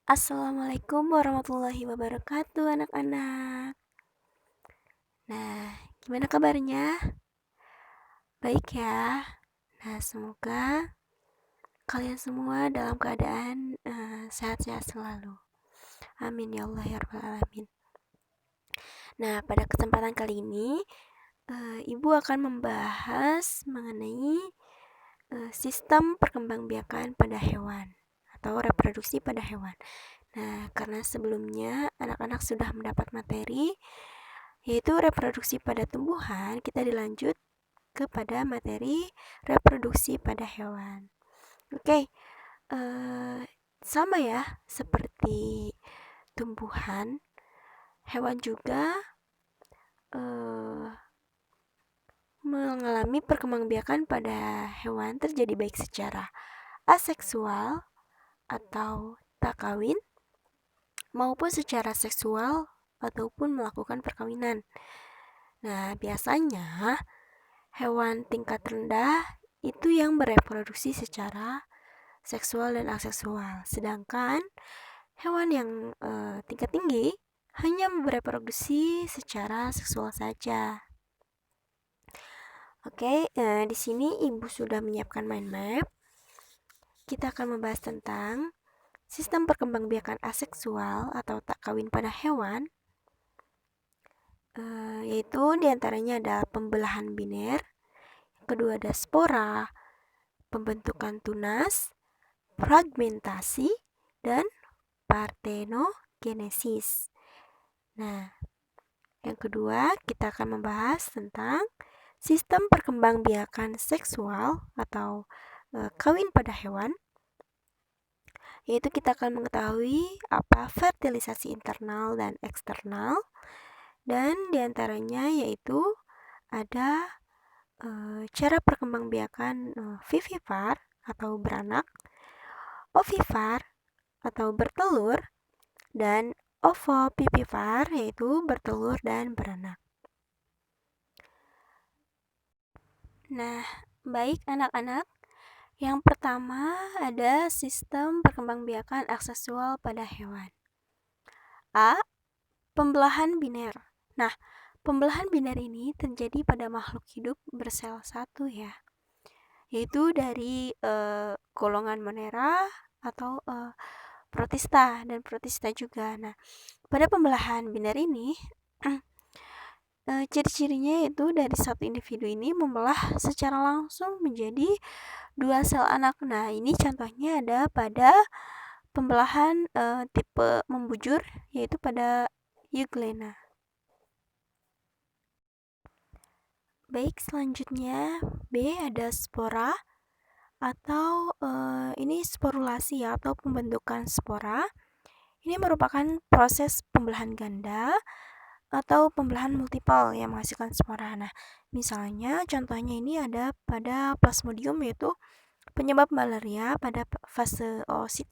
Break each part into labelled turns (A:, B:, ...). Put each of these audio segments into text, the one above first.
A: Assalamualaikum warahmatullahi wabarakatuh anak-anak. Nah, gimana kabarnya? Baik ya. Nah, semoga kalian semua dalam keadaan sehat-sehat selalu. Amin ya Allah ya rabbal alamin. Nah, pada kesempatan kali ini Ibu akan membahas mengenai sistem perkembangbiakan pada hewan atau reproduksi pada hewan. Nah, karena sebelumnya anak-anak sudah mendapat materi yaitu reproduksi pada tumbuhan, kita dilanjut kepada materi reproduksi pada hewan. Oke, sama ya seperti tumbuhan, hewan juga mengalami perkembangbiakan pada hewan terjadi baik secara aseksual atau tak kawin maupun secara seksual ataupun melakukan perkawinan. Nah, biasanya hewan tingkat rendah itu yang bereproduksi secara seksual dan aseksual, sedangkan hewan yang tingkat tinggi hanya bereproduksi secara seksual saja. Oke, di sini Ibu sudah menyiapkan mind map. Kita akan membahas tentang sistem perkembangbiakan aseksual atau tak kawin pada hewan, yaitu diantaranya ada pembelahan biner, kedua ada spora, pembentukan tunas, fragmentasi, dan partenogenesis. Nah, yang kedua kita akan membahas tentang sistem perkembangbiakan seksual atau kawin pada hewan, yaitu kita akan mengetahui apa fertilisasi internal dan eksternal, dan diantaranya yaitu ada cara perkembangbiakan vivipar atau beranak, ovipar atau bertelur, dan ovovivipar yaitu bertelur dan beranak. Nah, baik anak-anak, yang pertama ada sistem perkembangbiakan aseksual pada hewan. A. Pembelahan biner. Nah, pembelahan biner ini terjadi pada makhluk hidup bersel satu ya, yaitu dari golongan Monera atau protista dan protista juga. Nah, pada pembelahan biner ini ciri-cirinya yaitu dari satu individu ini membelah secara langsung menjadi dua sel anak. Nah, ini contohnya ada pada pembelahan tipe membujur yaitu pada Euglena. Baik, selanjutnya B ada spora atau ini sporulasi ya, atau pembentukan spora. Ini merupakan proses pembelahan ganda atau pembelahan multipel yang menghasilkan spora. Nah, misalnya contohnya ini ada pada Plasmodium, yaitu penyebab malaria pada fase oosit.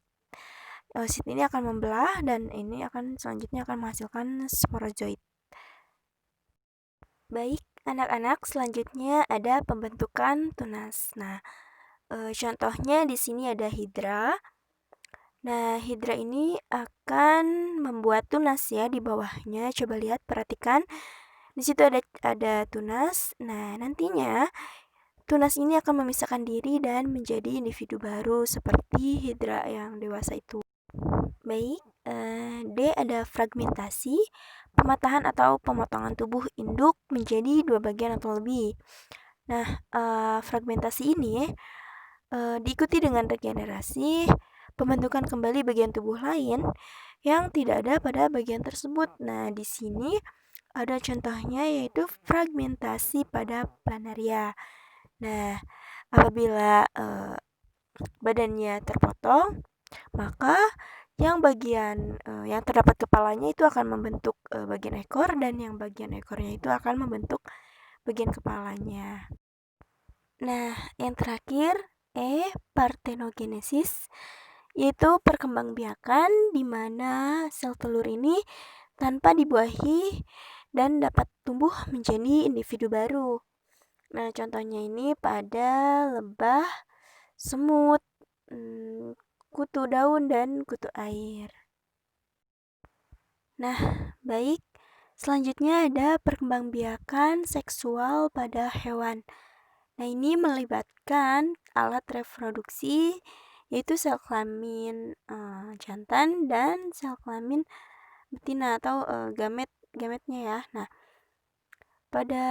A: Oosit ini akan membelah dan ini akan selanjutnya akan menghasilkan sporozoid. Baik, anak-anak, selanjutnya ada pembentukan tunas. Nah, contohnya di sini ada hidra. Nah, hidra ini akan membuat tunas ya di bawahnya. Coba lihat, perhatikan. Di situ ada tunas. Nah, nantinya tunas ini akan memisahkan diri dan menjadi individu baru seperti hidra yang dewasa itu. Baik, D ada fragmentasi, pematahan atau pemotongan tubuh induk menjadi dua bagian atau lebih. Nah, fragmentasi ini diikuti dengan regenerasi, pembentukan kembali bagian tubuh lain yang tidak ada pada bagian tersebut. Nah, di sini ada contohnya yaitu fragmentasi pada planaria. Nah, apabila badannya terpotong, maka yang bagian yang terdapat kepalanya itu akan membentuk bagian ekor, dan yang bagian ekornya itu akan membentuk bagian kepalanya. Nah, yang terakhir partenogenesis, yaitu perkembangbiakan di mana sel telur ini tanpa dibuahi dan dapat tumbuh menjadi individu baru. Nah, contohnya ini pada lebah, semut, kutu daun, dan kutu air. Nah, baik. Selanjutnya ada perkembangbiakan seksual pada hewan. Nah, ini melibatkan alat reproduksi, yaitu sel kelamin jantan dan sel kelamin betina atau gametnya ya. Nah, pada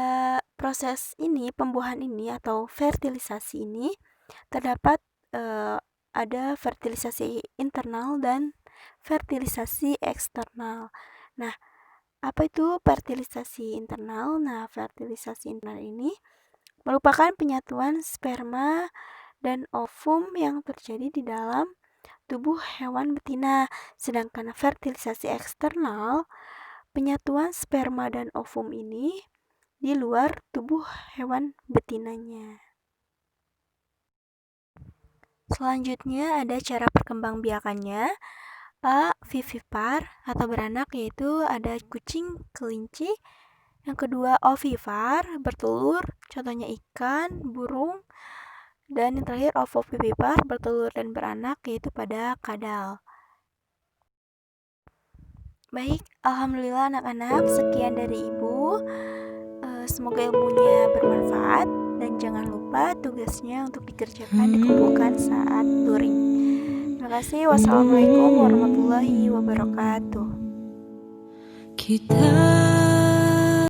A: proses ini, pembuahan ini atau fertilisasi ini terdapat ada fertilisasi internal dan fertilisasi eksternal. Nah, apa itu fertilisasi internal? Nah, fertilisasi internal ini merupakan penyatuan sperma dan ovum yang terjadi di dalam tubuh hewan betina. Sedangkan fertilisasi eksternal, penyatuan sperma dan ovum ini di luar tubuh hewan betinanya. Selanjutnya ada cara perkembangbiakannya. A. Vivipar atau beranak, yaitu ada kucing, kelinci. Yang kedua ovipar, bertelur, contohnya ikan, burung. Dan yang terakhir ovovivipar, bertelur dan beranak, yaitu pada kadal. Baik, alhamdulillah anak-anak, sekian dari Ibu. Semoga ilmunya bermanfaat dan jangan lupa tugasnya untuk dikerjakan dikumpulkan saat luring. Terima kasih. Wassalamualaikum warahmatullahi wabarakatuh.
B: Kita